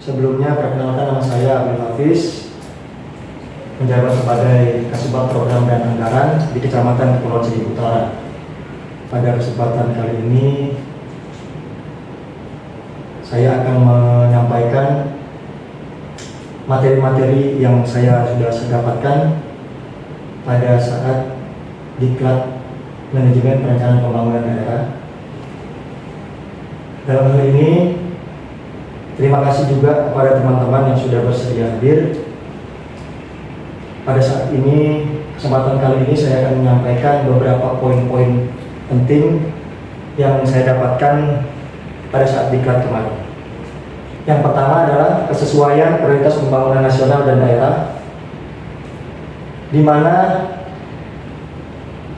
Sebelumnya perkenalkan, nama saya Abdul Hafiz, menjabat sebagai Kasubag Program dan Anggaran di Kecamatan Kepulauan Seribu Utara. Pada kesempatan kali ini saya akan menyampaikan materi-materi yang saya sudah dapatkan pada saat Diklat Manajemen Perencanaan Pembangunan Daerah. Dalam hal ini terima kasih juga kepada teman-teman yang sudah bersedia hadir. Pada saat ini, kesempatan kali ini saya akan menyampaikan beberapa poin-poin penting yang saya dapatkan pada saat Diklat kemarin. Yang pertama adalah kesesuaian prioritas pembangunan nasional dan daerah, di mana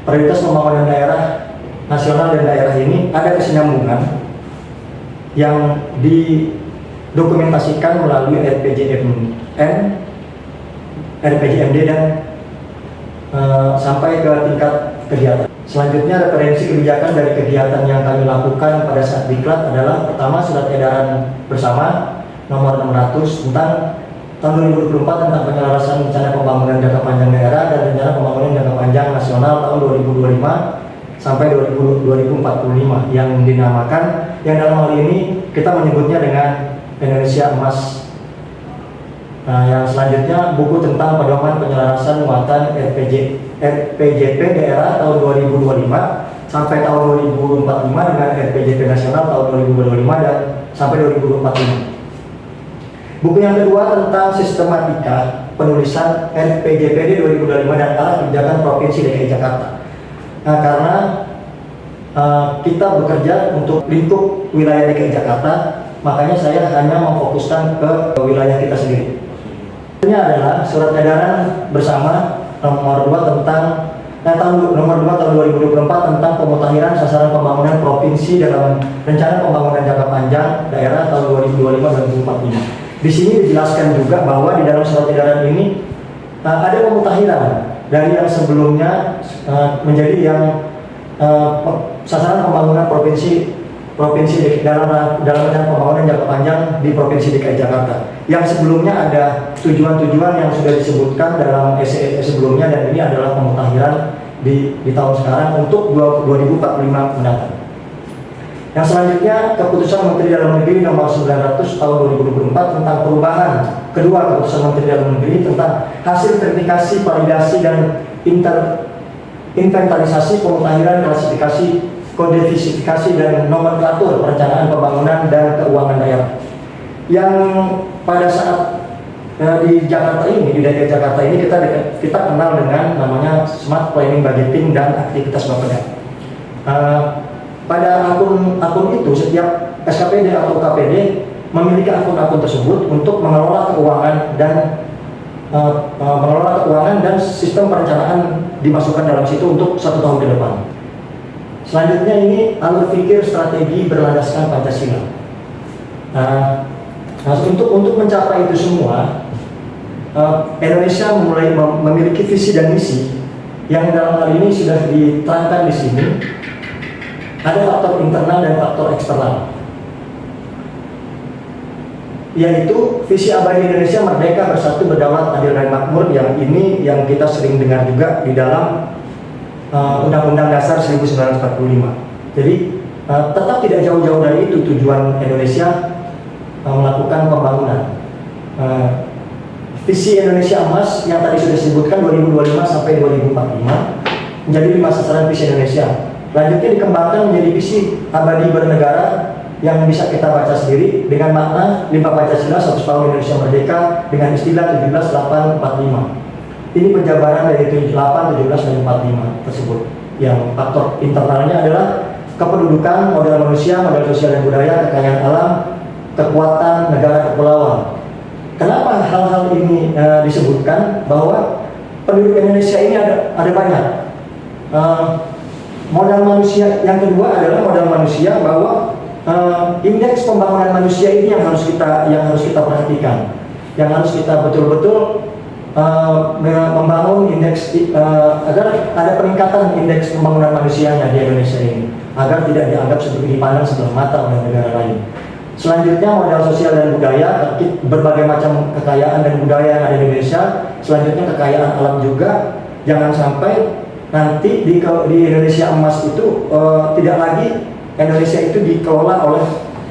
prioritas pembangunan daerah nasional dan daerah ini ada kesinambungan yang didokumentasikan melalui RPJMN, RPJMD dan sampai ke tingkat kegiatan. Selanjutnya, referensi kebijakan dari kegiatan yang kami lakukan pada saat Diklat adalah pertama, surat edaran bersama nomor 600 tentang tahun 2024 tentang penyelarasan rencana pembangunan jangka panjang daerah dan rencana pembangunan jangka panjang nasional tahun 2025 sampai 2045 yang dinamakan, yang dalam hal ini kita menyebutnya dengan Indonesia Emas. Yang selanjutnya, buku tentang pedoman penyelarasan muatan RPJP daerah tahun 2025 sampai tahun 2045 dengan RPJP nasional tahun 2025 dan sampai 2045. Buku yang kedua tentang sistematika penulisan RPJPD 2025 dan arah kebijakan Provinsi DKI Jakarta. Karena kita bekerja untuk lingkup wilayah DKI Jakarta, makanya saya hanya memfokuskan ke wilayah kita sendiri. Ini adalah surat edaran bersama nomor 2 tentang nomor 2 tahun 2024 tentang pemutakhiran sasaran pembangunan provinsi dalam rencana pembangunan jangka panjang daerah tahun 2025-2045. Di sini dijelaskan juga bahwa di dalam surat edaran ini ada pemutakhiran dari yang sebelumnya menjadi yang sasaran pembangunan provinsi dalam rencana pembangunan jangka panjang di Provinsi DKI Jakarta. Yang sebelumnya ada tujuan-tujuan yang sudah disebutkan dalam SE sebelumnya, dan ini adalah pemutakhiran di tahun sekarang untuk 2045 mendatang. Yang selanjutnya, keputusan Menteri Dalam Negeri nomor 900 tahun 2024 tentang perubahan kedua keputusan Menteri Dalam Negeri tentang hasil verifikasi, validasi dan inventarisasi pemutakhiran, klasifikasi, kodefisifikasi dan nomenklatur perencanaan pembangunan dan keuangan daerah, yang pada saat di Jakarta ini, di DKI Jakarta ini kita kenal dengan namanya Smart Planning, Budgeting dan Aktivitas Bapeda. Pada akun itu, setiap SKPD atau KPD memiliki akun-akun tersebut untuk mengelola keuangan dan sistem perencanaan dimasukkan dalam situ untuk 1 tahun ke depan. Selanjutnya, ini alur pikir strategi berlandaskan Pancasila. Untuk mencapai itu semua, Indonesia mulai memiliki visi dan misi yang dalam hal ini sudah diterangkan di sini. Ada faktor internal dan faktor eksternal, yaitu visi abadi Indonesia merdeka, bersatu, berdaulat, adil dan makmur, yang ini yang kita sering dengar juga di dalam Undang-Undang Dasar 1945. Jadi tetap tidak jauh-jauh dari itu tujuan Indonesia melakukan pembangunan. Visi Indonesia Emas yang tadi sudah disebutkan 2025 sampai 2045 menjadi 5 sasaran visi Indonesia. Selanjutnya dikembangkan menjadi visi abadi bernegara yang bisa kita baca sendiri dengan makna 5 Pancasila 100 tahun Indonesia merdeka dengan istilah 17, 8, 45. Ini penjabaran dari 8, 17, dan 45 tersebut. Yang faktor internalnya adalah kependudukan, modal manusia, modal sosial dan budaya, kekayaan alam, kekuatan negara kepulauan. Kenapa hal-hal ini disebutkan? Bahwa penduduk Indonesia ini ada banyak. modal manusia yang kedua adalah modal manusia, bahwa indeks pembangunan manusia ini yang harus kita perhatikan, yang harus kita betul-betul membangun indeks agar ada peningkatan indeks pembangunan manusianya di Indonesia ini, agar tidak dianggap seperti dipandang sebelah mata oleh negara lain. Selanjutnya modal sosial dan budaya, berbagai macam kekayaan dan budaya yang ada di Indonesia. Selanjutnya kekayaan alam juga. Jangan sampai nanti di Indonesia emas itu tidak lagi Indonesia itu dikelola oleh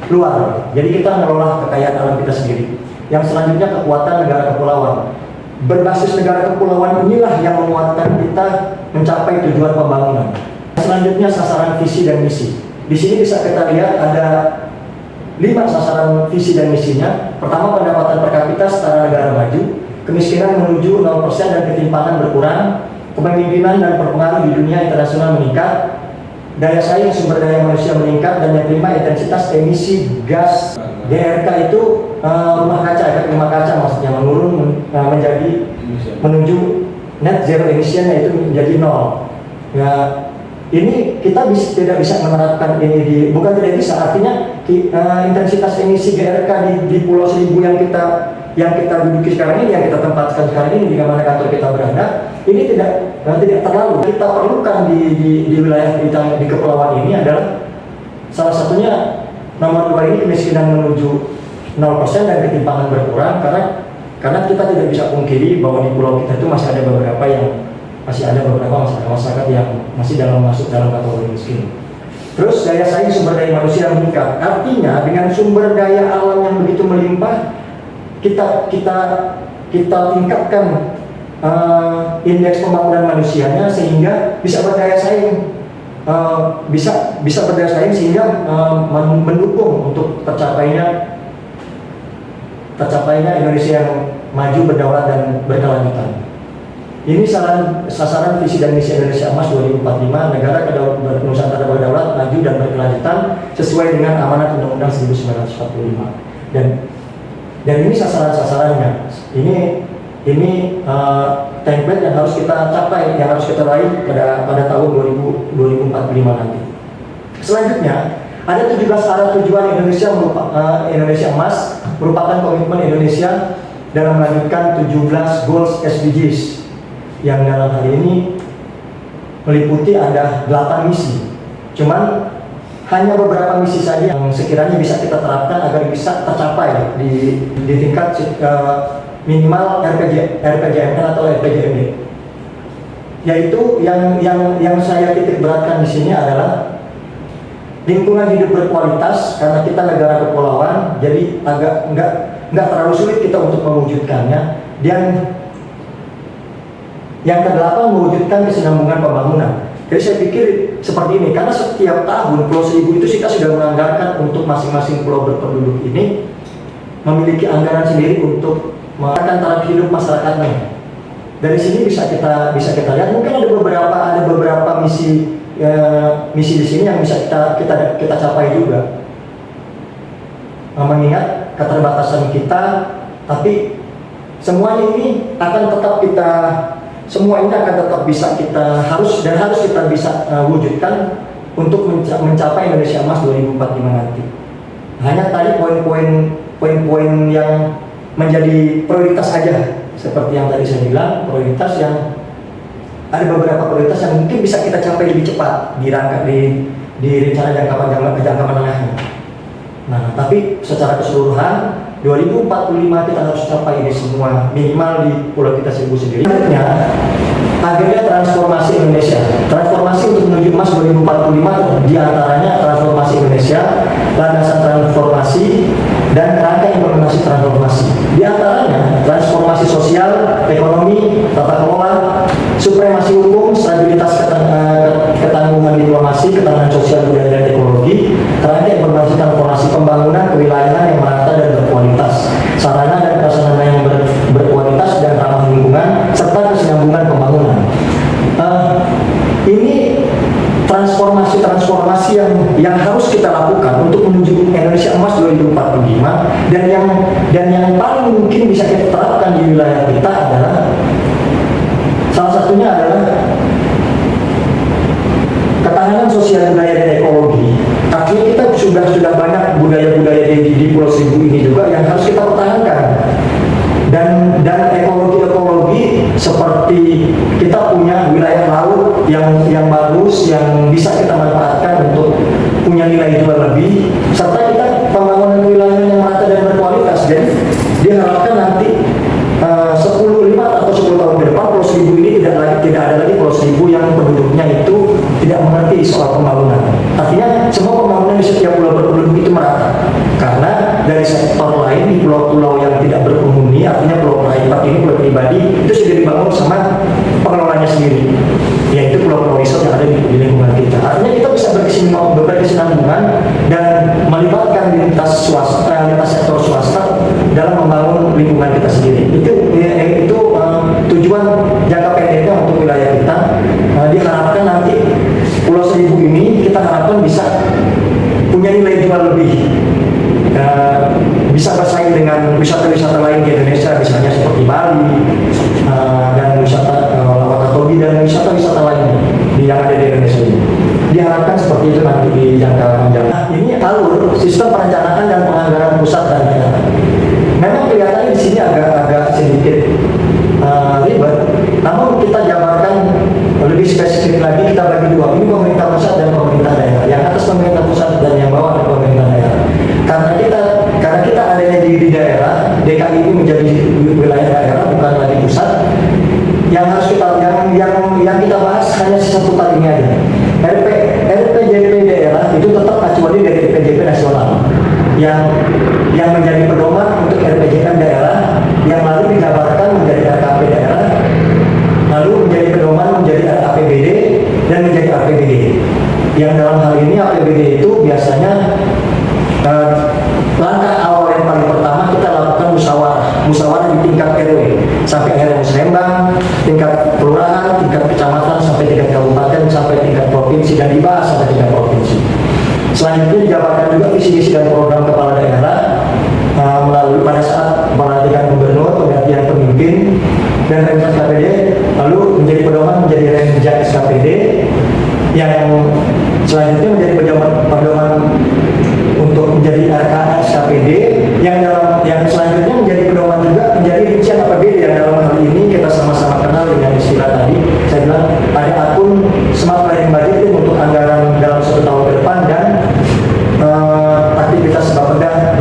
luar. Jadi kita mengelola kekayaan alam kita sendiri. Yang selanjutnya kekuatan negara kepulauan. Berbasis negara kepulauan inilah yang menguatkan kita mencapai tujuan pembangunan. Selanjutnya sasaran visi dan misi. Di sini bisa kita lihat ada 5 sasaran visi dan misinya. Pertama, pendapatan per kapita setara negara maju, kemiskinan menuju 0% dan ketimpangan berkurang, kepemimpinan dan berpengaruh di dunia internasional meningkat, daya saing sumber daya manusia meningkat, dan yang kelima intensitas emisi gas GRK itu rumah kaca, efek rumah kaca maksudnya menurun menjadi menuju net zero emission, yaitu menjadi 0. Ya, ini kita tidak bisa menerapkan ini bukan tidak bisa, artinya intensitas emisi GRK di Pulau Seribu yang kita duduki sekarang ini, yang kita tempatkan sekarang ini di mana kantor kita berada, ini tidak terlalu kita perlukan di wilayah kita di kepulauan ini adalah salah satunya nomor 2 ini, kemiskinan menuju 0% dan ketimpangan berkurang, karena kita tidak bisa pungkiri bahwa di pulau kita itu masih ada beberapa masyarakat yang masih masuk dalam kategori miskin. Terus daya saing sumber daya manusia yang meningkat, artinya dengan sumber daya alam yang begitu melimpah, kita tingkatkan indeks pembangunan manusianya sehingga bisa berdaya saing, bisa berdaya saing sehingga mendukung untuk tercapainya Indonesia yang maju, berdaulat dan berkelanjutan. Ini sasaran visi dan misi Indonesia Emas 2045, negara Nusantara berdaulat, maju dan berkelanjutan sesuai dengan amanat Undang-Undang 1945. Dan ini sasarannya. Ini template yang harus kita capai, yang harus kita raih pada tahun 2045 nanti. Selanjutnya, ada 17 arah tujuan Indonesia Emas merupakan komitmen Indonesia dalam melanjutkan 17 goals SDGs, yang dalam hal ini meliputi ada 8 misi. Cuman hanya beberapa misi saja yang sekiranya bisa kita terapkan agar bisa tercapai di tingkat minimal RPJMN atau RPJMD. Yaitu yang saya titik beratkan di sini adalah lingkungan hidup berkualitas, karena kita negara kepulauan, jadi agak nggak terlalu sulit kita untuk mewujudkannya. Dan yang ke-8, mewujudkan kesinambungan pembangunan. Jadi saya pikir seperti ini, karena setiap tahun Pulau Seribu itu kita sudah menganggarkan untuk masing-masing pulau berpenduduk ini memiliki anggaran sendiri untuk meningkatkan taraf hidup masyarakatnya. Dari sini bisa kita lihat, mungkin ada beberapa misi di sini yang bisa kita capai juga. Mengingat keterbatasan kita, tapi semuanya ini akan tetap bisa kita harus kita bisa wujudkan untuk mencapai Indonesia Emas 2045 nanti. Hanya tadi poin-poin yang menjadi prioritas aja, seperti yang tadi saya bilang, prioritas yang ada beberapa prioritas yang mungkin bisa kita capai lebih cepat di rencana jangka menengahnya. Nah, tapi secara keseluruhan 2045 kita harus capai ini semua minimal di pulau kita Seribu sendiri. Akhirnya transformasi Indonesia. Transformasi untuk menuju emas 2045 diantaranya transformasi Indonesia, landasan transformasi, dan kerangka implementasi transformasi. Di antaranya transformasi sosial, ekonomi, tata kelola, supremasi hukum, stabilitas ketanggungan diplomasi, ketahanan sosial, budaya dan teknologi, kerangka implementasi transformasi pembangunan kewilayahan yang merata dan berkualitas, sarana dan prasarana yang berkualitas dan ramah lingkungan, serta kesinambungan pembangunan. Ini transformasi yang harus kita lakukan untuk menuju Indonesia Emas 2045, dan yang paling mungkin bisa kita terapkan di wilayah kita adalah salah satunya adalah ada lagi Pulau Seribu yang penduduknya itu tidak mengerti soal pembangunan. Artinya semua pembangunan di setiap pulau berpenduduk itu merata. Karena dari sektor lain di pulau-pulau yang tidak berpenghuni, artinya pulau private ini, pulau pribadi, itu sudah dibangun sama pengelolanya sendiri, yaitu pulau-pulau resort yang ada di lingkungan kita. Artinya kita bisa berkesinambungan dan melibatkan lintas sektor swasta dalam membangun lingkungan kita sendiri. Itu tujuan jangka pendeknya untuk wilayah kita. Diharapkan nanti Pulau Seribu ini kita harapkan bisa punya nilai jual lebih, bisa bersaing dengan wisata-wisata lain di Indonesia, misalnya seperti Bali dan wisata Wakatobi dan wisata-wisata lain yang ada di Indonesia ini. Diharapkan seperti itu nanti di jangka panjang. Nah, ini alur sistem perencanaan dan penganggaran pusat dan daerah. Memang kelihatannya di sini agak sedikit ribet, namun kita jabarkan lebih spesifik lagi, kita bagi dua. Ini pemerintah pusat dan pemerintah daerah. Yang atas pemerintah pusat dan yang bawah adalah pemerintah daerah. Karena kita adanya di daerah, DKI ini menjadi wilayah daerah, bukan lagi pusat. Yang harus yang kita bahas hanya seputar ini aja. RPJP daerah itu tetap acuannya dari RPJP nasional yang menjadi pedoman untuk RPJM daerah, yang lalu dijabarkan menjadi RKP daerah, lalu menjadi pedoman menjadi APBD dan menjadi APBD. Yang dalam hal ini APBD itu biasanya langkah awal yang paling pertama kita lakukan musyawarah di tingkat RW sampai RW Musrembang, tingkat kelurahan, tingkat kecamatan, sampai tingkat kabupaten, sampai tingkat provinsi, dan dibahas sampai tingkat provinsi. Selanjutnya dijabarkan juga visi misi dan program kepala daerah melalui pada saat pelantikan gubernur, penggantian pemimpin, dan Remjas KPD, lalu menjadi pedoman menjadi Remjas KPD, yang selanjutnya menjadi pedoman untuk menjadi RKS KPD, yang selanjutnya menjadi pedoman juga menjadi rincian APBD, yang dalam hal ini kita sama-sama kenal dengan istilah tadi. Saya bilang ada akun Smart Planning Budget untuk anggaran dalam 1 tahun ke depan, dan aktivitas Bapeda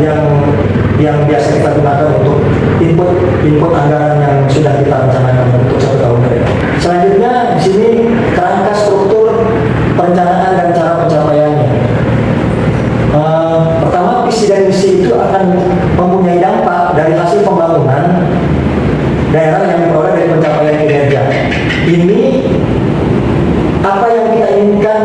yang biasa kita gunakan untuk input anggaran yang sudah kita rencanakan untuk 1 tahun ke depan. Selanjutnya di sini kerangka struktur perencanaan dan cara pencapaiannya. Pertama, visi dan misi itu akan mempunyai dampak dari hasil pembangunan daerah yang diperoleh dari pencapaian kinerja. Ini apa yang kita inginkan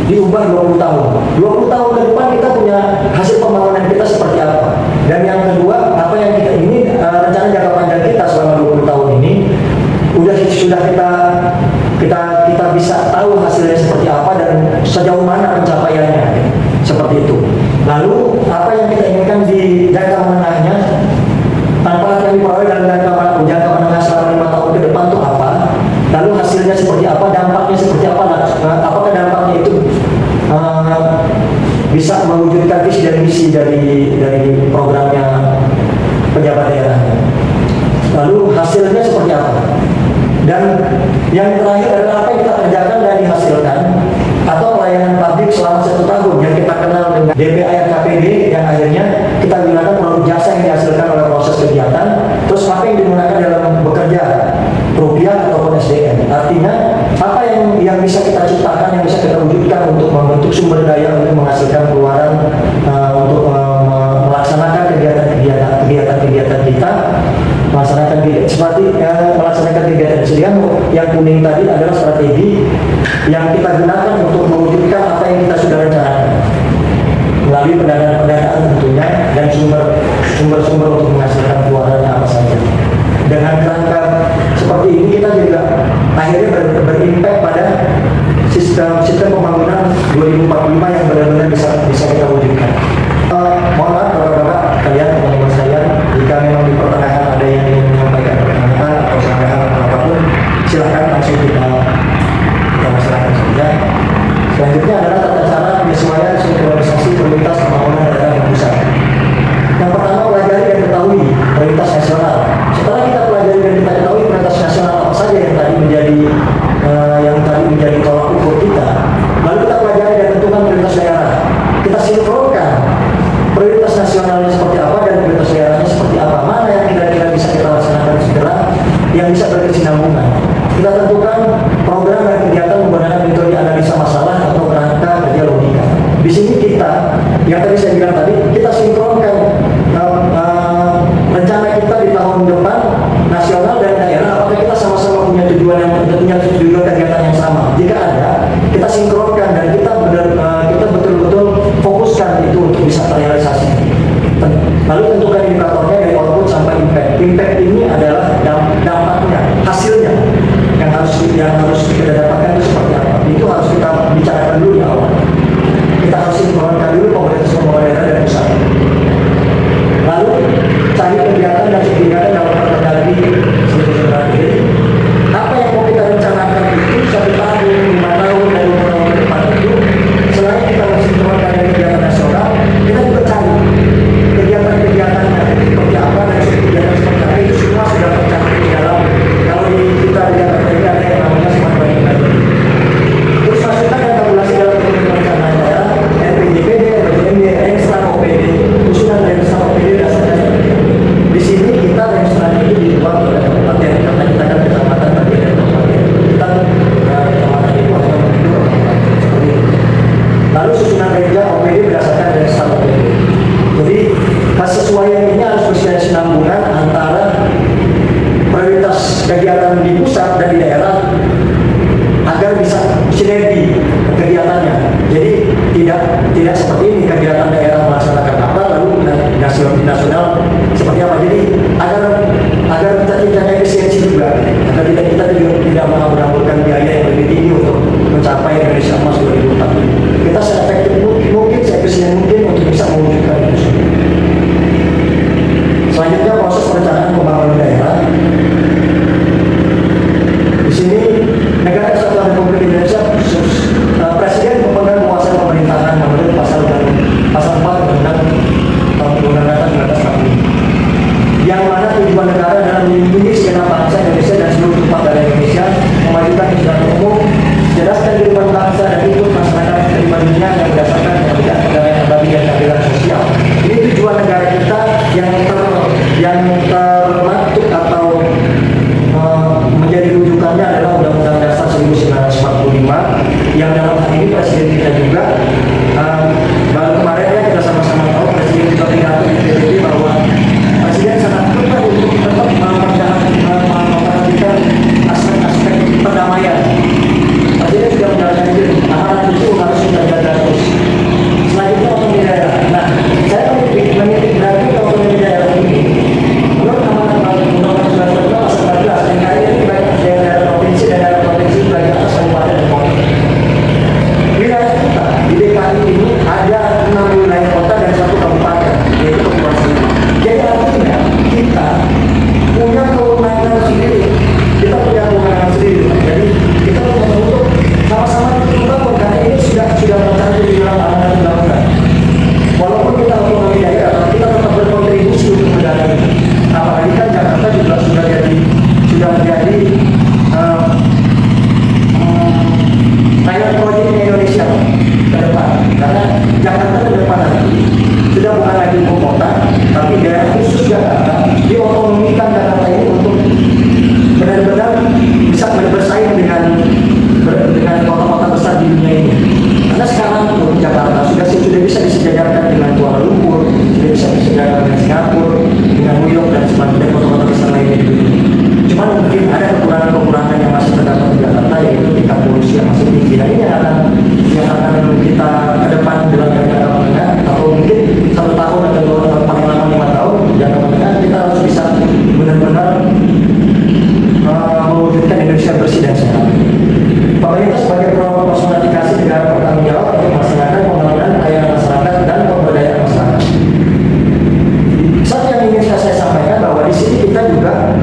diubah 20 tahun. 20 tahun ke depan kita punya hasil pembangunan kita seperti apa. Dan yang kedua, apa yang kita ingin, rencana jangka panjang kita selama 20 tahun ini sudah kita bisa tahu hasilnya seperti apa dan sejauh mana pencapaiannya, seperti itu. Lalu apa yang kita inginkan di jangka menengahnya, tanpa yang diperoleh dalam jangka menengah selama 5 tahun ke depan itu apa, lalu hasilnya seperti apa, dampaknya seperti apa, apakah dampaknya itu bisa mewujudkan visi dan misi dari programnya pejabat daerah. Lalu hasilnya seperti apa. Dan yang terakhir adalah apa yang kita kerjakan dan dihasilkan, atau pelayanan publik selama 1 tahun yang kita kenal dengan DPA-RKPD, yang akhirnya kita gunakan produk jasa yang dihasilkan oleh proses kegiatan. Terus apa yang digunakan dalam bekerja, rupiah ataupun SDM. Artinya apa yang bisa kita ciptakan, yang bisa kita wujudkan untuk membentuk sumber daya untuk menghasilkan keluaran, untuk melaksanakan kegiatan kita, melaksanakan kegiatan sehingga yang kuning tadi adalah strategi yang kita gunakan untuk mewujudkan apa yang kita sudah rencanakan melalui pendanaan tentunya, dan sumber-sumber untuk menghasilkan keluarannya apa saja. Dengan kerangka seperti ini kita juga akhirnya berimpact pada sistem pembangunan 2045 yang benar-benar bisa kita wujudkan. Mohon maaf Bapak-bapak kalian, teman-teman saya, jika memang di pertengahan ada yang ingin menyampaikan pertanyaan atau sanggahan atau apapun, silakan langsung kita masyarakat saja. Selanjutnya adalah tata cara penyesuaian sinkronisasi prioritas pembangunan daerah dan pusat. Yang pertama, pelajari dan ketahui prioritas nasional. Setelah kita pelajari dan kita ketahui prioritas nasional apa saja yang tadi menjadi yang sinergi kegiatannya. Jadi tidak seperti ini kegiatan daerah melaksanakan apa lalu nasional seperti apa. Jadi agar kita tidak efisiensi juga, agar kita tidak mengambil biaya yang lebih tinggi untuk mencapai Indonesia Emas 2045. Kita seefektif mungkin, seefisien mungkin untuk bisa mewujudkan itu. Selanjutnya proses perencanaan pembangunan daerah. Di sini negara Kesatuan Republik Indonesia Presiden memegang kuasa pemerintahan menurut pasal 4 Undang-Undang Tahun 1945, yang mana tujuan negara adalah melindungi segenap bangsa Indonesia dan seluruh tempat dari Indonesia, memajukan kesejahteraan umum, jelaskan kehidupan bangsa dan ikut masyarakat pribadinya yang berdasarkan kepentingan perdamaian abadi dan keadilan sosial. Ini tujuan negara kita yang termaktub atau menjadi rujukannya adalah Undang-Undang Dasar 1945, yang dalam hal ini Presiden kita juga baru kemarin ya kita sama-sama tahu Presiden juga pidato di PBB bahwa Presiden sangat tepat untuk tetap memperhatikan aspek-aspek perdamaian. Presiden sudah menjalankan itu, amanat itu harus kita jaga terus. Selanjutnya otonomi daerah. Nah, saya menitik beratkan ke otonomi daerah ini. Menurut amanat Undang-Undang 1945 pasal 14, NKRI ini baik daerah provinsi dan daerah provinsi bagi atas kabupaten dan kota. Wilayah kita di DKI ini ada 6 wilayah kota dan 1 kabupaten, yaitu Kepulauan Seribu. Jadi artinya kita punya kewenangan sendiri. Kita punya kewenangan sendiri. Jadi kita untuk sama-sama membangun karena ini sudah tercantum di dalam amanat undang-undang. Walaupun kita otonomi daerah, tapi kita tetap berkontribusi untuk negara ini. Apalagi kan Jakarta juga sudah menjadi pilot project Indonesia ke depan. Karena Jakarta ke depan nanti sudah bukan lagi ibu kota, tapi daerah khusus Jakarta diotonomikan Jakarta ini untuk benar-benar bisa bersaing dengan kota-kota besar di dunia ini. Karena sekarang Jakarta sudah bisa disejajarkan dengan Kuala Lumpur, sudah bisa disejajarkan dengan Singapura, dengan New York dan sebagainya kota-kota besar lainnya di dunia. Cuman mungkin ada kekurangan-kekurangan yang masih terdapat di Jakarta, yaitu tingkat polusi yang masih tinggi. Nah ini yang akan kita ke depan dalam jangka menengah, atau mungkin 1 tahun atau 2 tahun, paling lama 5 tahun jangka menengah, kita harus bisa benar-benar mewujudkan Indonesia bersih dan sehat. Pemerintah sebagai personifikasi negara bertanggung jawab untuk melaksanakan pembangunan layanan masyarakat dan pemberdayaan masyarakat. Satu yang ingin saya sampaikan bahwa di sini kita juga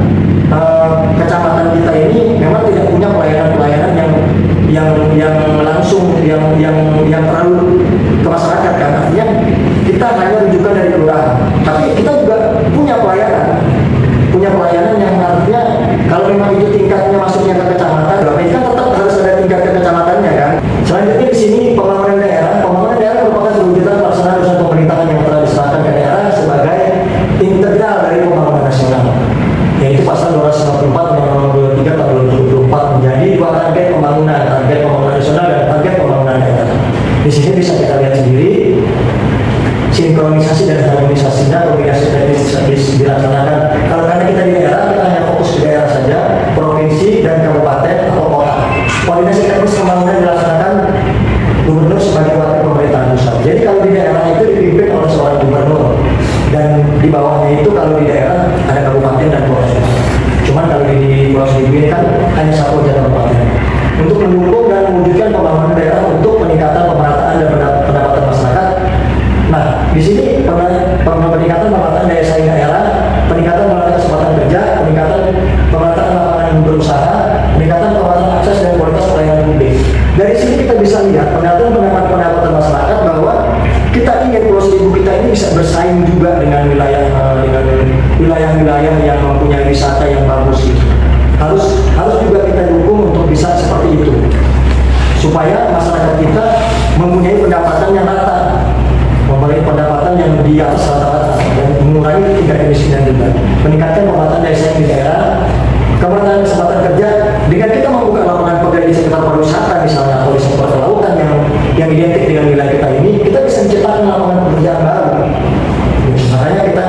kecamatan kita ini memang tidak punya pelayanan-pelayanan yang langsung yang terlalu ke masyarakat kan. Artinya kita hanya rujukan dari kelurahan, tapi kita juga punya pelayanan yang artinya kalau memang itu tingkatnya masuknya ke kecamatan, berarti kan tetap harus ada tingkat ke kecamatannya kan. Selanjutnya di sini pembangunan daerah merupakan perwujudan pelaksanaan usaha pemerintahan yang telah diserahkan ke daerah sebagai integral dari pembangunan nasional, yaitu pasal 254 Undang-Undang 23 tahun 2024 menjadi 2 target pembangunan nasional dan target pembangunan daerah. Di sini bisa kita lihat sendiri sinkronisasi dan harmonisasinya, kombinasi teknis dilaksanakan. Kalau karena kita di daerah, kita hanya fokus di daerah saja, provinsi dan kabupaten atau kota. Koordinasi teknis pembangunan dilaksanakan gubernur sebagai wakil pemerintahan pusat. Jadi kalau di daerah itu dipimpin oleh seorang gubernur, dan di bawahnya itu kalau di daerah ada kabupaten dan kota. Cuman kalau di Pulau Seribu ini kan hanya 1 aja kabupaten. Untuk mendukung dan mewujudkan pembangunan daerah untuk peningkatan pemerataan dan pendapatan masyarakat. Nah, di sini peningkatan pemerataan daya saing daerah, peningkatan pemerataan kesempatan kerja, peningkatan pemerataan lapangan berusaha, peningkatan pemerataan akses dan kualitas pelayanan publik. Dari sini kita bisa lihat pendapatan masyarakat bahwa kita ingin Pulau Seribu kita ini bisa bersaing juga dengan wilayah-wilayah yang mempunyai wisata yang bagus gitu. Harus juga kita dukung untuk bisa seperti itu, supaya masyarakat kita mempunyai pendapatan yang rata, mempunyai pendapatan yang di atas rata-rata dan mengurangi tingkat kemiskinan juga, meningkatkan pemerataan daya saing di daerah, pemerataan kesempatan kerja dengan kita membuka lapangan pekerjaan di sektor pariwisata misalnya, atau di sektor kelautan yang identik dengan wilayah kita ini, kita bisa menciptakan lapangan pekerjaan baru. Makanya kita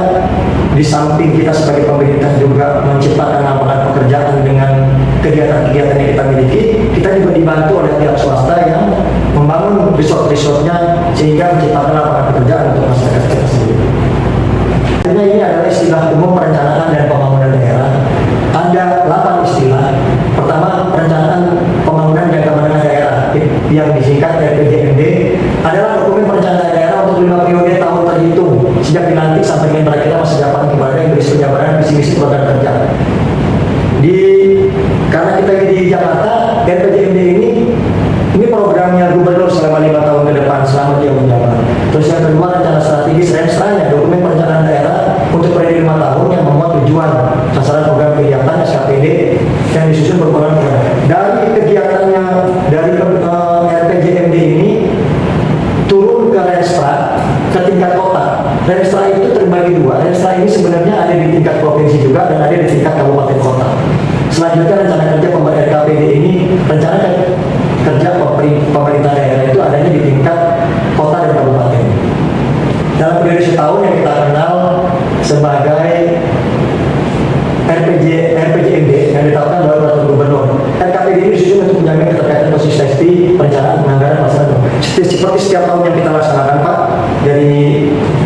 di samping kita sebagai pemerintah juga menciptakan lapangan pekerjaan dengan kegiatan-kegiatan yang kita miliki, kita juga dibantu oleh pihak swasta yang membangun resort-resortnya sehingga menciptakan lapangan pekerjaan untuk masyarakat kita sendiri. Akhirnya ini adalah istilah umum perencanaan dan pembangunan daerah. Ada 8 istilah. Pertama, perencanaan pembangunan jangka menengah daerah yang disingkat RPJMD adalah dokumen perencanaan daerah untuk 5 periode tahun terhitung sejak dilantik sampai dengan berakhirnya masa jabatan kepala yang berisi penjabaran visi-misi program kerja. Karena kita di Jakarta, RPJMD ini programnya gubernur selama 5 tahun ke depan selama dia menjabat. Terus yang kedua, rencana strategis renstra-nya, dokumen perencanaan daerah untuk periode 5 tahun yang memuat tujuan, sasaran program kegiatan SKPD yang disusun berperan dari kegiatannya dari RPJMD ini turun ke renstra ke tingkat kota. Renstra itu terbagi dua. Renstra ini sebenarnya ada di tingkat provinsi juga dan ada di tingkat kabupaten kota. Selanjutnya rencana kerja RKPD ini, rencana kerja pemerintah daerah itu adanya di tingkat kota dan kabupaten. Dalam periode setahun yang kita kenal sebagai RPJMD yang ditetapkan oleh peraturan gubernur. RKPD ini disusun untuk menjamin keterkaitan konsistensi perencanaan penganggaran pelaksanaan. Seperti setiap tahun yang kita laksanakan, Pak, dari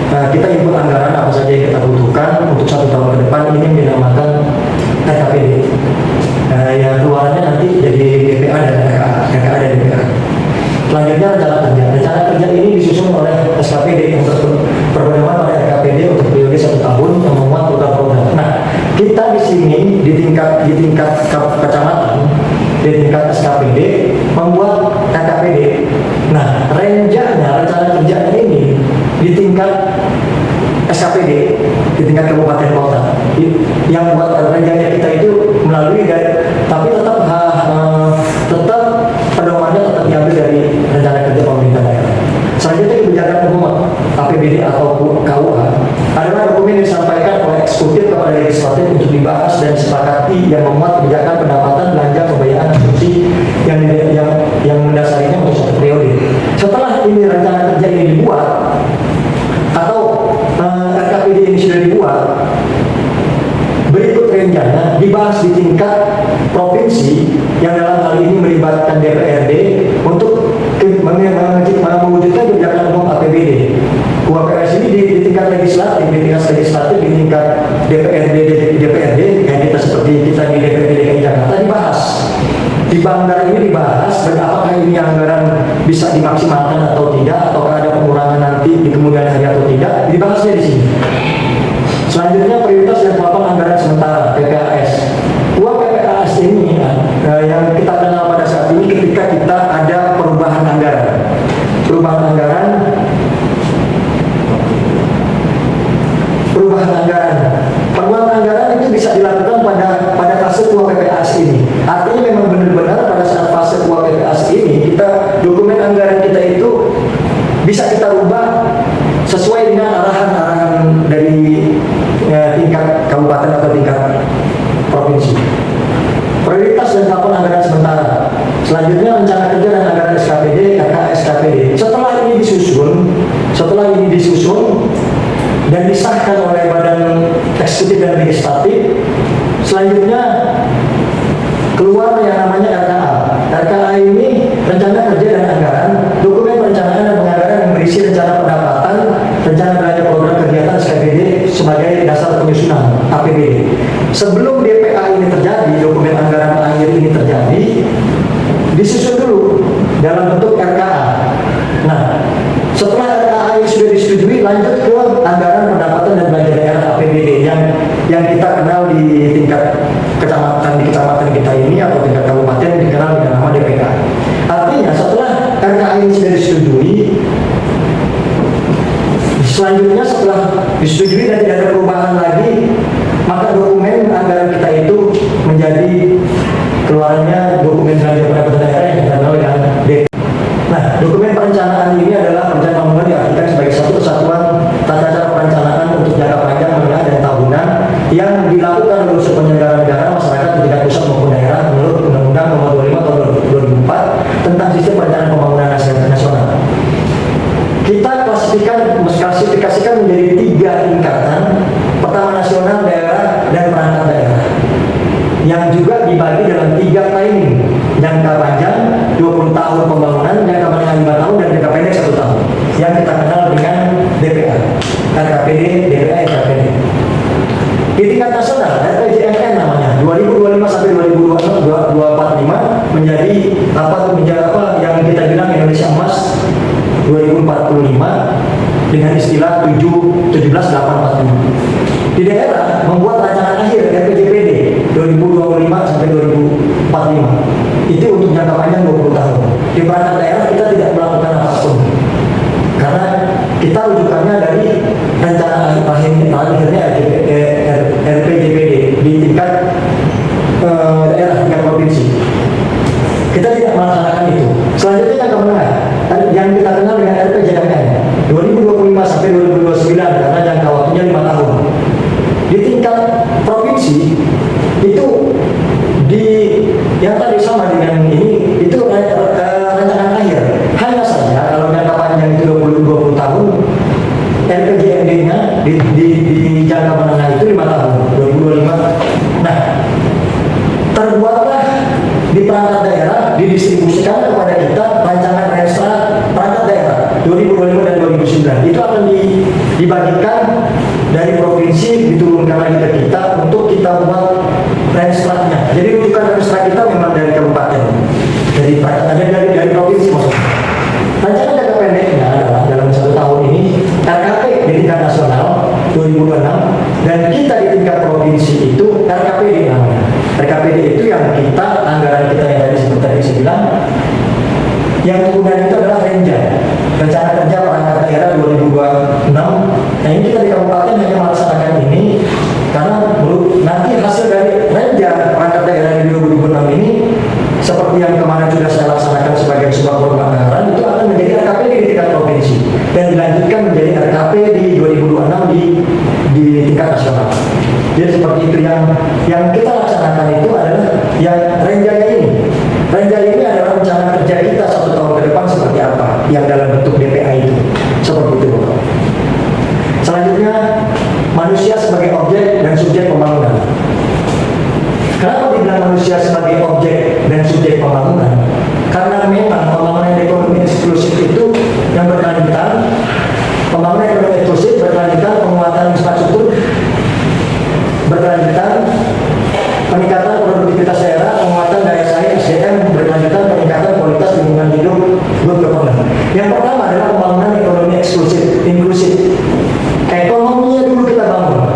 kita input anggaran apa saja yang kita butuhkan untuk 1 tahun ke depan, ini yang dinamakan RKPD. Yang keluarannya nanti jadi BPA dan RKA dan BPA. Selanjutnya rencana kerja. Rencana kerja ini disusun oleh SKPD yang berpedoman pada RKPD untuk periode 1 tahun yang memuat program-program. Nah, kita di sini di tingkat kecamatan, di tingkat SKPD membuat RKPD. Nah, rencana kerjanya ini di tingkat SKPD, di tingkat kabupaten kota. Yang buat rencana kita itu melalui tapi tetap pedomannya tetap diambil dari rencana kerja pemerintah daerah. Selanjutnya kebijakan umum APBD atau KUH adalah dokumen yang disampaikan oleh eksekutif kepada legislatif untuk dibahas dan disepakati yang memuat kebijakan pendapatan, belanja, pembayaran, asumsi yang mendasarinya untuk 1 periode. Setelah ini rencana kerja ini dibuat atau RKPD ini sudah dibuat, berikut rencana dibahas di tingkat provinsi yang dalam hal ini melibatkan DPRD untuk mewujudkan kebijakan umum APBD. UAPS ini di tingkat legislatif, di tingkat DPRD, kayak kita seperti kita di DPRD DKI Jakarta dibahas. Di Banggar ini dibahas dan apakah ini anggaran bisa dimaksimalkan atau tidak, ataukah ada pengurangan nanti di kemudian hari atau tidak, dibahasnya di sini. Selanjutnya prioritas dan pelapang anggaran sementara PPAS. PPAS ini yang kita kenal pada saat ini ketika kita ada perubahan anggaran. Perubahan anggaran itu bisa dilakukan pada fase PPAS ini. Artinya memang benar-benar pada saat fase PPAS ini dokumen anggaran kita itu bisa kita rubah sesuai dengan arahan dari tingkat kabupaten atau tingkat provinsi. Prioritas dan pelapon anggaran sementara. Selanjutnya rencana kerja dan anggaran SKPD, SKPD. Setelah ini disusun dan disahkan oleh badan eksekutif dan legislatif, selanjutnya keluar yang namanya RKA. RKA ini rencana kerja dan anggaran, dokumen perencanaan dan penganggaran yang berisi rencana pendapatan, rencana belanja program kegiatan SKPD sebagai dasar penyusunan APBD. Sebelum DPA ini terjadi, dokumen anggaran akhir ini terjadi, disusun dulu dalam bentuk RKA. Nah, setelah RKA ini sudah disetujui, lanjut ke anggaran pendapatan dan belanja daerah APBD yang kita kenal di tingkat kecamatan kita ini atau tingkat kabupaten dikenal dengan nama DPK. Artinya setelah RKA ini sudah disetujui, selanjutnya setelah disetujui dan tidak ada perubahan lagi, maka dokumen anggaran kita itu menjadi keluarnya dokumen belanja pendapatan daerah yang kita kenal dengan DPK. Nah, dokumen perencanaan ini adalah rencana pembangunan diartikan sebagai satu kesatuan tata cara perencanaan untuk jangka panjang, menengah, dan tahunan yang dilakukan oleh unsur penyelenggara negara, masyarakat di tingkat pusat maupun daerah menurut Undang-Undang Nomor 25 Tahun 2004 tentang Sistem Perencanaan Pembangunan Nasional. Kita klasifikasikan menjadi 3 tingkatan. Pertama nasional, daerah, dan perangkat daerah, yang juga dibagi dalam 3 timing: jangka panjang 20 tahun pembangunan, jangka menengah 5 tahun, dan jangka pendek 1 tahun. Yang kita kenal dengan DPA, RKPD, DPA, RKPD. Di tingkat nasional, RPJMN namanya, 2025 sampai 2045 menjadi yang kita bilang Indonesia Emas 2045 dengan istilah 17, 8, 45. Di daerah membuat rancangan akhir RPJPD 2025 sampai 2045. Itu untuk jangka panjang 20 tahun. Di perangkat daerah kita tidak melakukan apapun. Karena kita rujukannya dari rencana akhirnya RPJPD di tingkat daerah, tingkat provinsi. Kita tidak melaksanakan itu. Selanjutnya jangka menengah yang kita kenal dengan RPJMN 2025 sampai 2029 karena jangka waktunya 5 tahun. Di tingkat provinsi itu yang tadi sama dengan ini itu rancangan akhir. Hanya saja kalau jangka panjang itu 20 tahun, RPJMD-nya di jangka menengah itu 5 tahun 2025. Nah, terbuatlah di perangkat daerah didistribusikan kepada kita rancangan renstra perangkat daerah 2025 dan 2009. Itu akan dibagikan dari provinsi diturunkan lagi ke kita untuk kita buat renstra-nya. Jadi rujukan renstra kita memang dari kabupaten, dari provinsi maksudnya. Rancangan jangka pendeknya adalah dalam 1 tahun ini RKP di tingkat nasional 2026 dan kita di tingkat provinsi itu RKPD namanya. RKPD itu yang kita anggaran kita yang tadi saya bilang, yang turunan itu adalah rencana kerja perangkat daerah 2026. Nah ini kita di kabupaten hanya melaksanakan ini karena nanti hasil dari perangkat daerah di 2026 ini seperti yang kemarin sudah saya laksanakan sebagai sebuah program anggaran, itu akan menjadi RKPD di tingkat provinsi dan dilanjutkan menjadi RKP di 2026 di tingkat nasional. Jadi seperti itu yang kita laksanakan itu adalah yang renjanya ini. Renjanya ini adalah rencana kerja kita 1 tahun ke depan seperti apa yang dalam bentuk DPA itu. Seperti itu, Bapak. Selanjutnya, manusia sebagai objek dan subjek pembangunan. Kenapa dibilang manusia sebagai objek dan subjek pembangunan? Karena memang pembangunan ekonomi eksklusif itu yang berkelanjutan, pembangunan ekonomi eksklusif berkelanjutan, penguatan infrastruktur berkelanjutan, peningkatan produktivitas daerah, penguatan daya saing SDM berkelanjutan, peningkatan kualitas lingkungan hidup, good governance. Yang pertama adalah pembangunan ekonomi eksklusif, inklusif. Ekonominya dulu kita bangun,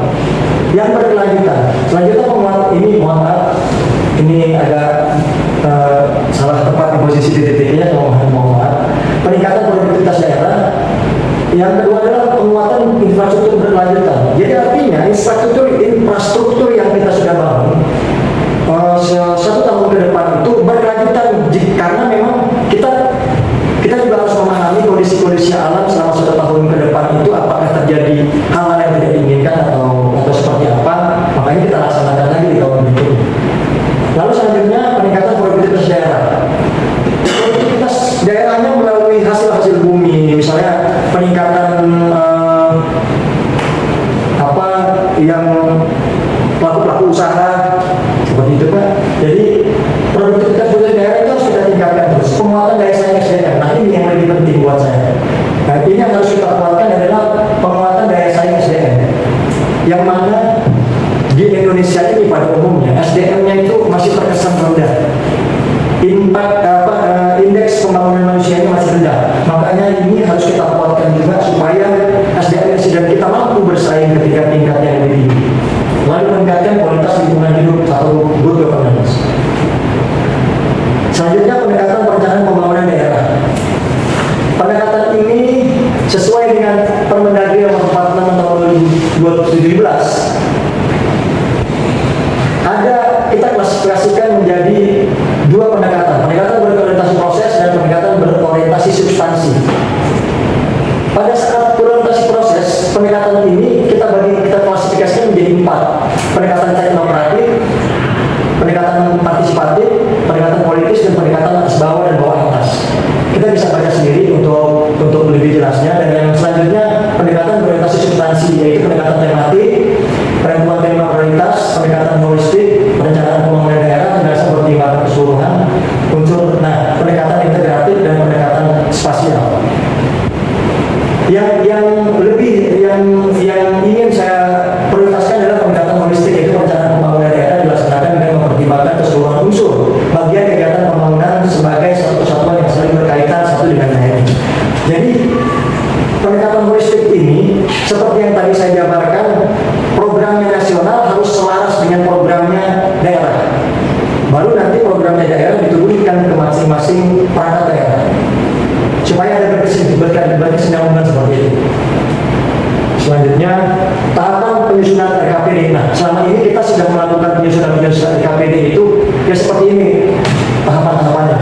yang berkelanjutan. Selanjutnya penguatan ini, mohon maaf, ini agak salah tepat di posisi titik-titiknya, mohon maaf. Peningkatan produktivitas daerah. Yang kedua adalah penguatan infrastruktur berkelanjutan. Jadi artinya infrastruktur yang kita sudah bangun 1 tahun ke depan itu berkelanjutan karena memang kita juga harus memahami kondisi alam selama 1 tahun ke depan itu apakah terjadi hal-hal yang tidak diinginkan atau seperti apa. Makanya kita laksanakan lagi di tahun berikutnya. Lalu selanjutnya peningkatan produktivitas daerah. Produktivitas daerahnya melalui hasil bumi, misalnya peningkatan yang pelaku usaha seperti itu, Pak. Jadi produktivitas daerah itu harus kita tingkatkan terus. Penguatan daya saing SDM. Nah ini yang lebih penting buat saya. Nah ini yang harus kita kuatkan adalah penguatan daya saing SDM. Yang mana di Indonesia ini pada umumnya SDM-nya itu masih terkesan rendah. Indeks pembangunan manusianya masih rendah. Makanya ini harus kita kuatkan juga supaya SDM dan kita mampu bersaing ketika tingkat yang lebih tinggi. Lalu meningkatkan kualitas lingkungan hidup atau good governance. Selanjutnya pendekatan perencanaan pembangunan daerah. Pendekatan ini sesuai dengan Permendagri nomor 46 tahun 2017. Kita klasifikasikan menjadi 2 pendekatan berorientasi proses dan pendekatan berorientasi substansi. Pada saat berorientasi proses, pendekatan ini kita klasifikasikan menjadi 4. Pendekatan teknokratik, pendekatan partisipatif, pendekatan politis, dan pendekatan atas bawah dan bawah atas. Kita bisa baca sendiri untuk lebih jelasnya. Dan yang selanjutnya pendekatan berorientasi substansi, yaitu pendekatan tematik, perempuan tema prioritas, pendekatan holistik, perencanaan pembangunan daerah, berdasarkan pertimbangan keseluruhan unsur. Nah, pendekatan integratif perangkat daerah supaya ada berkesinambungan seperti itu. Selanjutnya, tahapan penyusunan RKPD. Nah, selama ini kita sudah melakukan penyusunan RKPD itu ya seperti ini tahapan-tahapannya.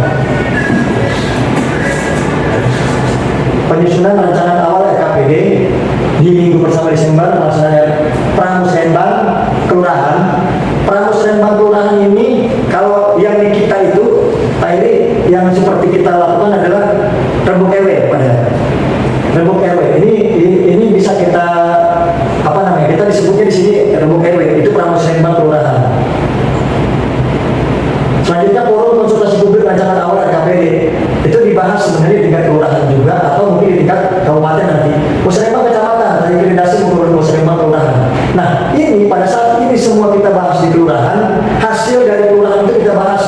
Penyusunan rancangan awal RKPD di minggu pertama Desember, melaksanakan pramusrenbang kelurahan. Pramusrenbang kelurahan ini kalau yang di kita itu, Pak ini yang seperti kita lakukan adalah rembuk RW pada rembuk RW. Ini bisa kita kita disebutnya di sini rembuk RW, itu pramusrenbang kelurahan. Selanjutnya forum konsultasi publik rancangan awal RKPD itu dibahas sebenarnya di tingkat kelurahan juga atau mungkin di tingkat kabupaten nanti. Musrenbang kecamatan dari koordinasi maupun musrenbang kelurahan. Nah, ini pada saat ini semua kita bahas di kelurahan, hasil dari kelurahan itu kita bahas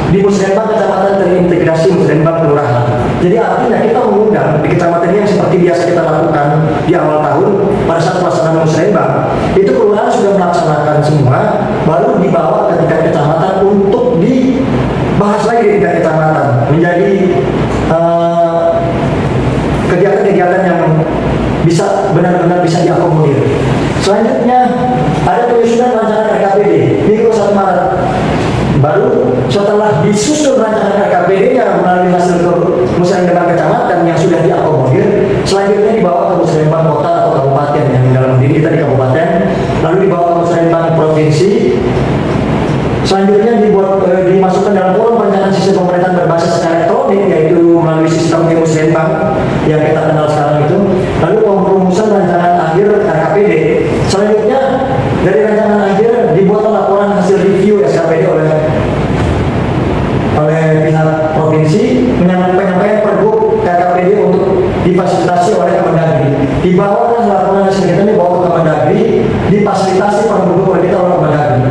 di musrenbang kecamatan terintegrasi musrenbang kelurahan. Jadi artinya kita mengundang di kecamatan yang seperti biasa kita lakukan di awal tahun pada saat pelaksanaan musrenbang, itu kelurahan sudah melaksanakan semua, baru dibawa ke tingkat kecamatan untuk dibahas lagi di tingkat kecamatan menjadi kegiatan-kegiatan yang bisa benar-benar bisa diakomodir. Selanjutnya ada penyusunan rancangan RKPD minggu 1 Maret. Baru setelah disusun rancangan RKPD-nya melalui hasil musrenbang kecamatan yang sudah diakomodir, selanjutnya dibawa ke musrenbang kota atau kabupaten yang dalam diri kita di kabupaten, lalu dibawa ke musrenbang provinsi. Selanjutnya dimasukkan dalam forum perencanaan sistem pemerintahan berbasis elektronik, yaitu melalui sistem musrenbang yang kita kenal sekarang itu. Lalu perumusan rancangan akhir RKPD. Selanjutnya dari rancangan akhir dibuat laporan hasil review SKPD oleh pihak provinsi, menyampaikan pergub RKPD untuk difasilitasi oleh Kemendagri. Dibawalah laporan hasil kita dibawa ke Kemendagri, difasilitasi pergub oleh kita oleh Kemendagri.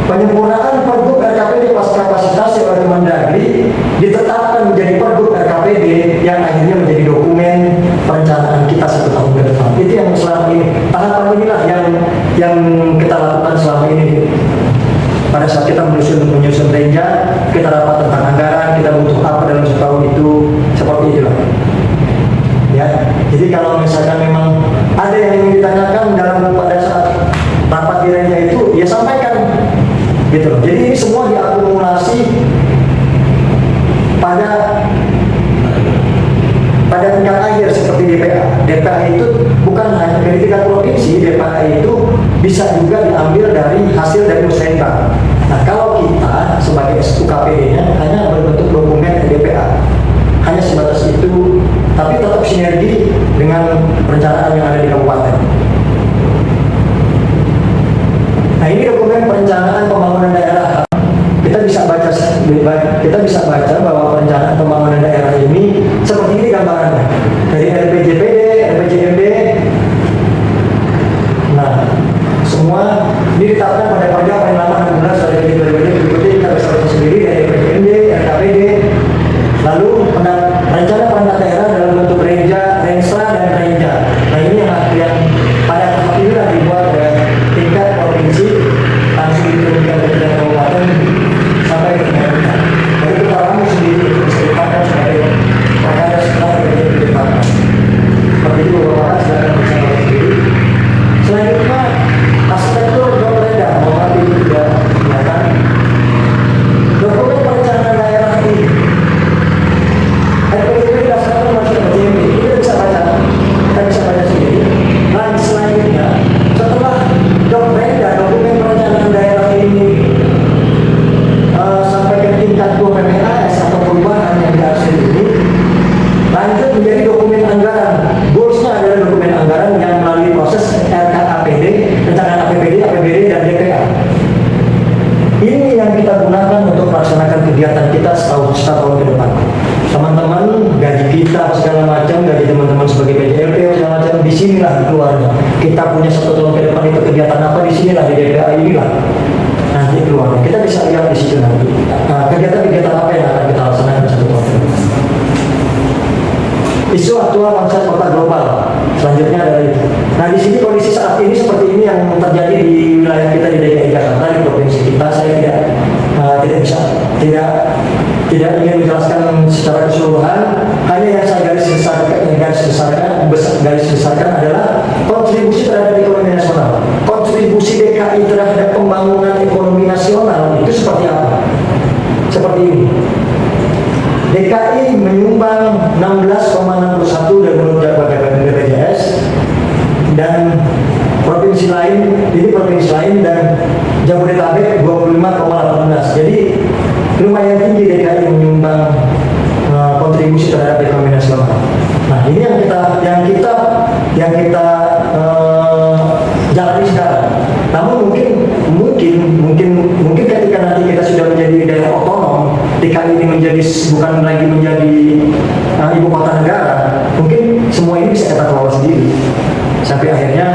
Penyempurnaan pergub RKPD pasca fasilitasi oleh Kemendagri ditetapkan menjadi pergub RKPD yang akhirnya menjadi dokumen perencanaan kita 1 tahun ke depan. Itu yang selama ini, tahapan inilah yang kita lakukan selama ini. Pada saat kita menyusun renja, kita rapat tentang anggaran, kita butuh apa dalam setahun itu, seperti itulah. Ya, jadi kalau misalkan memang ada yang ingin ditanyakan pada saat rapat di renja itu, ya sampaikan, gitu. Jadi ini semua diakumulasi pada tingkat akhir seperti DPA. DPA itu bukan hanya dari tingkat provinsi, DPA itu bisa juga diambil dari hasil dari musrenbang. Nah, kalau kita sebagai UKPD-nya hanya berbentuk dokumen DPA, hanya sebatas itu, tapi tetap sinergi dengan perencanaan yang ada di kabupaten. Nah, ini dokumen perencanaan pembangunan daerah. Kita bisa baca bahwa perencanaan pembangunan daerah ini seperti ini gambarannya. Dari RPJPD, RPJMD. Nah, semua ini ditetapkan pada perda paling lama 16 dari berikutnya kita bisa baca sendiri dari RPJMD, RKPD. Lalu rencana perangkat daerah dalam bentuk renja, renstra dan renja. Nah, ini yang pada tahap inilah dibuat oleh tingkat provinsi, langsung diturunkan ke tingkat kabupaten sampai ke tingkat kota. Jadi kita alami sendiri bisa dipakai sebagai perkara setelah ditetapkan. Seperti itu Bapak silakan bisa baca sendiri. Selanjutnya arsitektur dokumenta bahwa itu tidak kelihatan. Dokumen perencanaan daerah ini RPJMD didasarkan masih RPJMD, kita bisa baca sendiri. Nah, selanjutnya setelah dokumen perencanaan daerah ini sampai ke tingkat 2 PPAS atau perubahan yang dihasil ini, lanjut menjadi dokumen anggaran. Goalsnya adalah dokumen anggaran yang melalui proses RKAPD, rencana APBD, APBD dan DPA. Ini yang kita gunakan untuk melaksanakan kegiatan kita setahun ke depan. Teman-teman, gaji kita segala macam, gaji teman-teman sebagai PJLP segala macam, disinilah keluarnya. Kita punya 1 tahun ke depan itu kegiatan apa, disinilah di DPA inilah nanti keluarnya. Kita bisa lihat di situ nanti kegiatan-kegiatan apa yang akan kita laksanakan 1 tahun ke depan. Isu aktual konsep kota global selanjutnya adalah itu. Nah, di sini kondisi saat ini seperti ini yang terjadi di wilayah kita di DKI Jakarta, di provinsi kita. Saya tidak tidak ingin menjelaskan secara keseluruhan. Hanya yang saya garis besarkan adalah kontribusi terhadap ekonomi nasional. Kontribusi DKI terhadap pembangunan ekonomi nasional itu seperti apa? Seperti ini. DKI menyumbang 16,61 dari menurut data BPJS, dan provinsi lain dan Jabodetabek 25,18. Jadi lumayan tinggi DKI menyumbang kontribusi terhadap ekonomi nasional. Nah, ini yang kita jalani sekarang. Namun mungkin ketika nanti kita sudah menjadi daerah otonom, DKI ini bukan lagi menjadi ibu kota negara, mungkin semua ini bisa kita kelola sendiri sampai akhirnya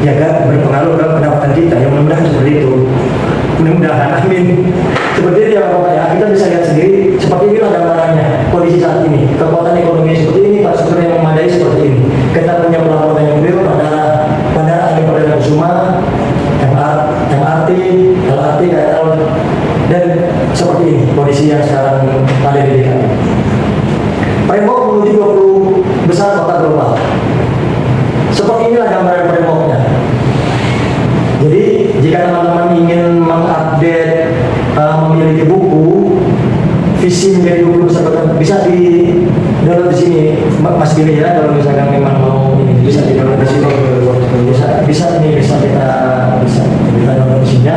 ya berpengaruh ke pendapatan kita. Yang mudah-mudahan seperti itu. Mudah-mudahan, amin. Seperti itu ya Bapak ya, kita bisa lihat sendiri. Seperti inilah gambarannya kondisi saat ini. Kekuatan ekonomi seperti ini, infrastruktur yang memadai seperti ini. Kita punya pelabuhan yang real, bandara Adi Perdana Kusuma, MRT, LRT, KRL, dan seperti ini kondisi yang sekarang ada di DKI. Framework menuju 20 besar kota global. Seperti inilah gambaran frameworknya. Jadi jika teman-teman ingin mengupdate, memiliki buku visi menjadi 20 besar kota, bisa di download di sini, Mas Billy ya. Kalau misalkan memang mau ini, bisa di download di sini. Bisa kita download di sini.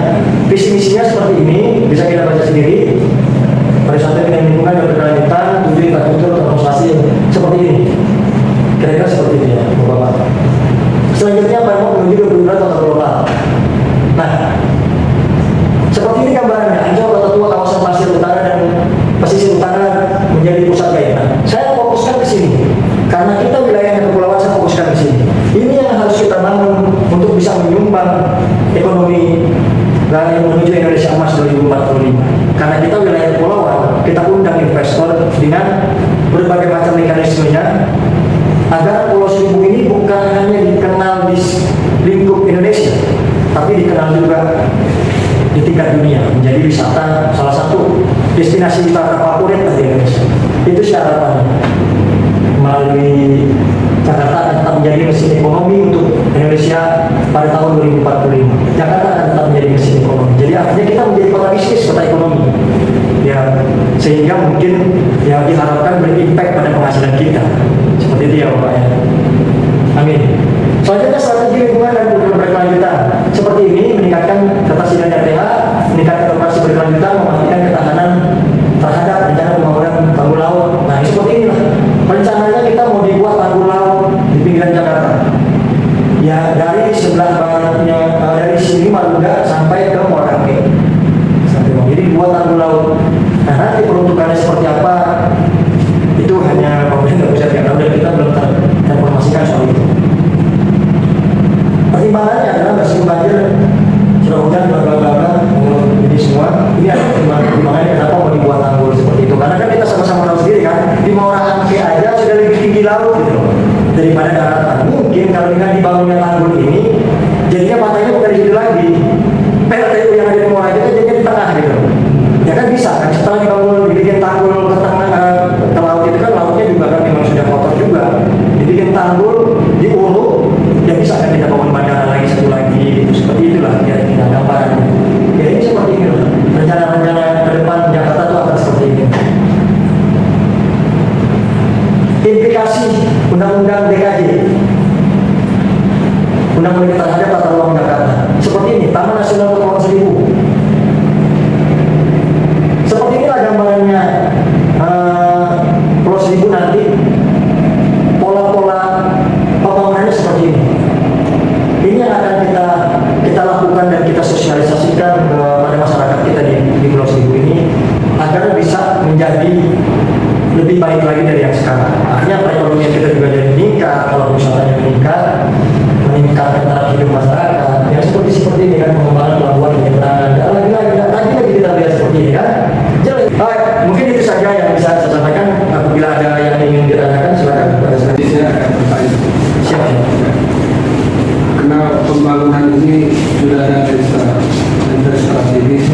Visi misinya seperti ini, bisa kita baca sendiri. Pariwisata dengan lingkungan dan berkelanjutan, tujuh infrastruktur transportasi seperti ini. Kira-kira seperti ini ya, Bapak. Selanjutnya framework menuju 20 kota global. Nah, seperti ini gambarannya. Ancol, Kota Tua, kawasan pasir utara dan pesisir utara menjadi pusat gairah. Saya fokuskan ke sini karena kita wilayahnya kepulauan, saya fokuskan ke sini. Ini yang harus kita bangun untuk bisa menyumbang ekonomi dan menuju Indonesia Emas 2045. Karena kita wilayah kepulauan, kita undang investor dengan berbagai macam mekanismenya agar Pulau Seribu ini bukan hanya dikenal di lingkup Indonesia, tapi dikenal juga di tingkat dunia, menjadi wisata salah satu destinasi wisata favorit di Indonesia. Itu harapannya. Melalui Jakarta akan tetap menjadi mesin ekonomi untuk Indonesia pada tahun 2045. Jakarta akan tetap menjadi mesin ekonomi. Jadi artinya kita menjadi kota bisnis, kota ekonomi. Ya, sehingga mungkin yang diharapkan berimpact pada penghasilan kita. Seperti itu ya Bapak ya. Amin. Selanjutnya strategi lingkungan dan program berkelanjutan. Seperti ini, meningkatkan ketersediaan RTH, meningkatkan operasi berkelanjutan, memastikan ketahanan terhadap rencana pembangunan tanggul laut. Nah, ini seperti inilah. Rencananya kita mau dibuat tanggul laut di pinggiran Jakarta. Ya, dari sebelah baratnya, dari sini Marunda sampai ke Muara Angke. Jadi buat tanggul laut. Nah, nanti peruntukannya seperti apa? Itu hanya pemerintah pusat yang tahu dan kita belum terinformasikan soal itu. Pertimbangannya adalah meskipun banjir, curah hujan, bla ini semua, ini ada pertimbangannya kenapa mau dibuat tanggul seperti itu. Karena kan kita sama-sama tahu sendiri kan, di Muara Angke aja sudah lebih tinggi laut gitu daripada daratan. Mungkin kalau dengan dibangunnya tanggul ini, jadinya pantainya bukan di situ lagi. PLTU yang ada di Muara Angke jadinya di tengah gitu. Ya kan bisa kan, setelah dibikin tanggul ke tengah ke laut itu kan lautnya juga kan memang sudah kotor juga. Dibikin tanggul, diuruk, ya bisa kan kita bangun bandara lagi satu lagi, gitu. Seperti itulah kira-kira gambarannya. Ya ini seperti ini loh. Rencana-rencana ke depan Jakarta itu akan seperti ini. Implikasi Undang-Undang DKJ, Undang-Undang terhadap tata ruang Jakarta. Seperti ini, Taman Nasional Kepulauan Seribu. Seperti inilah gambarannya Pulau Seribu nanti. Pola-pola pembangunannya seperti ini. Ini yang akan kita lakukan dan kita sosialisasikan kepada masyarakat kita di Pulau Seribu ini agar bisa menjadi lebih baik lagi dari yang sekarang. Akhirnya perekonomian kita juga jadi meningkat, kalau wisatanya meningkatkan taraf hidup masyarakat. Yang seperti ini kan pengembangan pelabuhan penyeberangan. Lagi kita lihat seperti ini kan. Baik, mungkin itu saja yang bisa saya sampaikan. Apabila ada yang ingin ditanyakan, silakan. Saya akan bertanya. Siap. Karena pembangunan ini sudah ada dari strategis,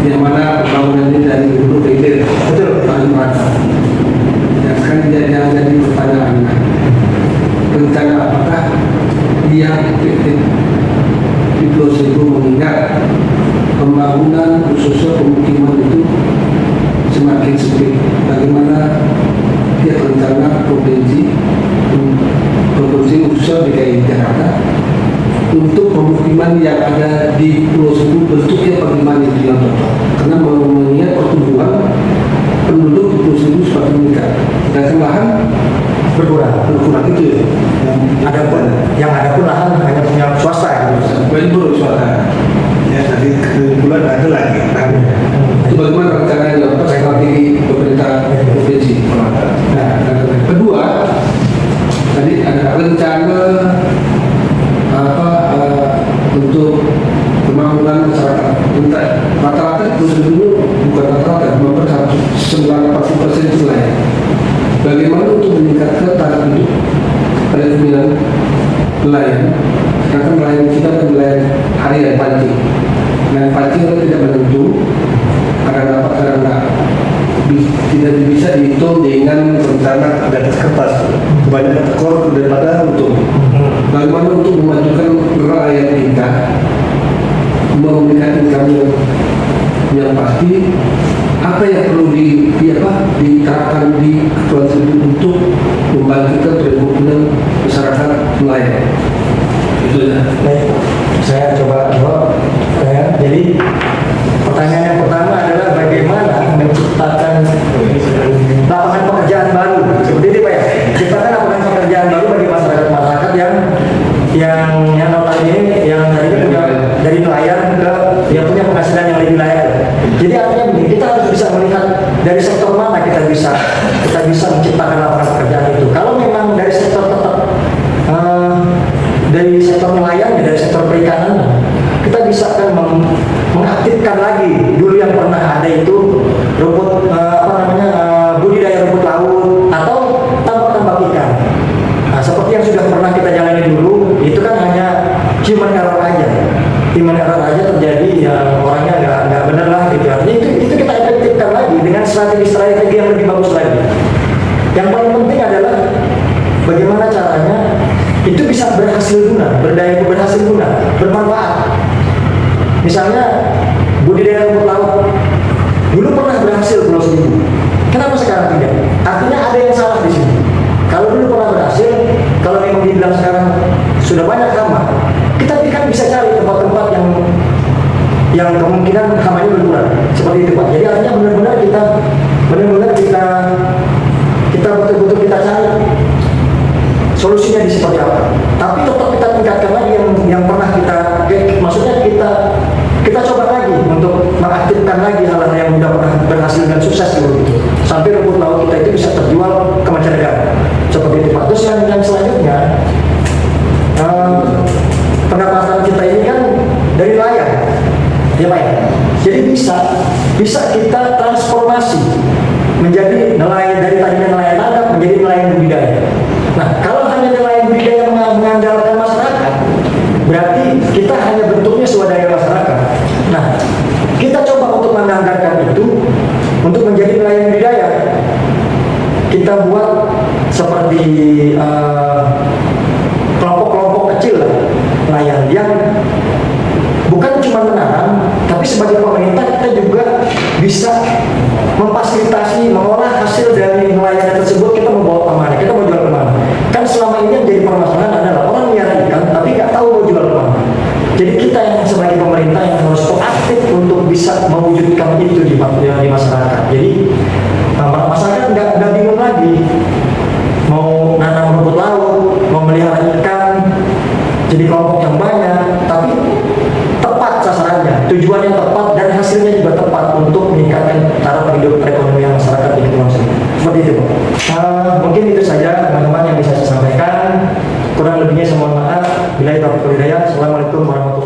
yang mana pembangunan ini dari hulu ke hilir. sedangkan lahan berkurang. itu ya. Yang ada pun lahan hanya punya swasta gitu. Baru swasta. Ya tadi kebetulan ada lagi. Itu bagaimana rencananya strategi pemerintah provinsi? Nah, kedua tadi ada rencana untuk pembangunan masyarakat. Rata-rata dulu bukan rata-rata, nomor 90% itu lain. Bagaimana untuk meningkatkan taraf hidup perekonomian nelayan? Sedangkan nelayan kita adalah nelayan harian pancing. Nelayan pancing itu tidak menentu, kadang dapat kadang enggak. Tidak bisa dihitung dengan rencana di atas kertas. Kebanyakan tekor daripada untung. Bagaimana untuk memajukan nelayan kita memberikan income yang pasti, apa yang perlu diterapkan di Kepulauan Seribu untuk membangkitkan perekonomian masyarakat nelayan? Itu ya. Baik, saya coba jawab. Jadi pertanyaan yang pertama adalah bagaimana menciptakan lapangan pekerjaan baru, seperti itu Pak ya. Ciptakan lapangan pekerjaan baru bagi masyarakat yang notabene yang tadinya punya dari nelayan ke yang punya penghasilan yang lebih layak. Jadi artinya begini, kita harus bisa melihat dari sektor mana kita bisa menciptakan lapangan pekerjaan itu. Kalau memang dari sektor dari sektor nelayan, dari sektor perikanan, kita bisa kan mengaktifkan lagi dulu yang pernah ada itu rumput budidaya rumput laut atau tambak ikan. Nah, seperti yang sudah pernah kita jalani dulu, itu kan hanya human error aja terjadi yang orangnya nggak benar lah gitu. Artinya itu kita efektifkan lagi dengan strategi yang lebih bagus lagi. Yang paling penting adalah bagaimana caranya itu bisa berhasil guna, bermanfaat. Misalnya budidaya rumput laut dulu pernah berhasil Pulau Seribu, kenapa sekarang tidak? Artinya ada yang salah di sini. Kalau dulu pernah berhasil, kalau memang dibilang sekarang sudah banyak hama, kita kan bisa cari tempat-tempat yang kemungkinan hamanya berkurang, seperti itu Pak. Jadi artinya benar-benar kita betul-betul kita cari solusinya di seperti apa. Tapi tetap kita tingkatkan lagi yang pernah maksudnya kita coba lagi untuk mengaktifkan lagi hal-hal yang sudah pernah berhasil dan sukses dulu itu. Sampai rumput laut kita itu bisa terjual ke mancanegara. Seperti itu Pak. Terus yang selanjutnya pendapatan kita ini kan dari nelayan, ya Pak ya. Jadi bisa kita transformasi menjadi nelayan, dari tadinya nelayan tangkap menjadi nelayan budidaya. Nah, kalau hanya nelayan budidaya mengandalkan masyarakat, berarti kita hanya bentuknya swadaya masyarakat. Nah, kita coba untuk menganggarkan itu untuk menjadi nelayan budidaya. Kita buat seperti kelompok-kelompok kecil lah, nelayan yang bukan cuma menanam, tapi sebagai pemerintah kita juga bisa memfasilitasi, mengolah hasil dari nelayan tersebut, kita mau bawa kemana, kita mau jual kemana. Kan selama ini yang jadi permasalahan adalah orang melihara ikan tapi nggak tahu mau jual kemana. Jadi kita yang sebagai pemerintah yang harus proaktif untuk bisa mewujudkan itu di masyarakat. Jadi masyarakat nggak bingung lagi mau nanam rumput laut, mau melihara ikan, jadi kelompok yang banyak, tapi tepat sasarannya, tujuannya tepat dan hasilnya juga tepat untuk meningkatkan taraf hidup perekonomian masyarakat di Kepulauan Seribu. Seperti itu Pak. Mungkin itu saja teman-teman yang bisa saya sampaikan. Kurang lebihnya saya mohon maaf. Bila itu Assalamualaikum warahmatullahi wabarakatuh.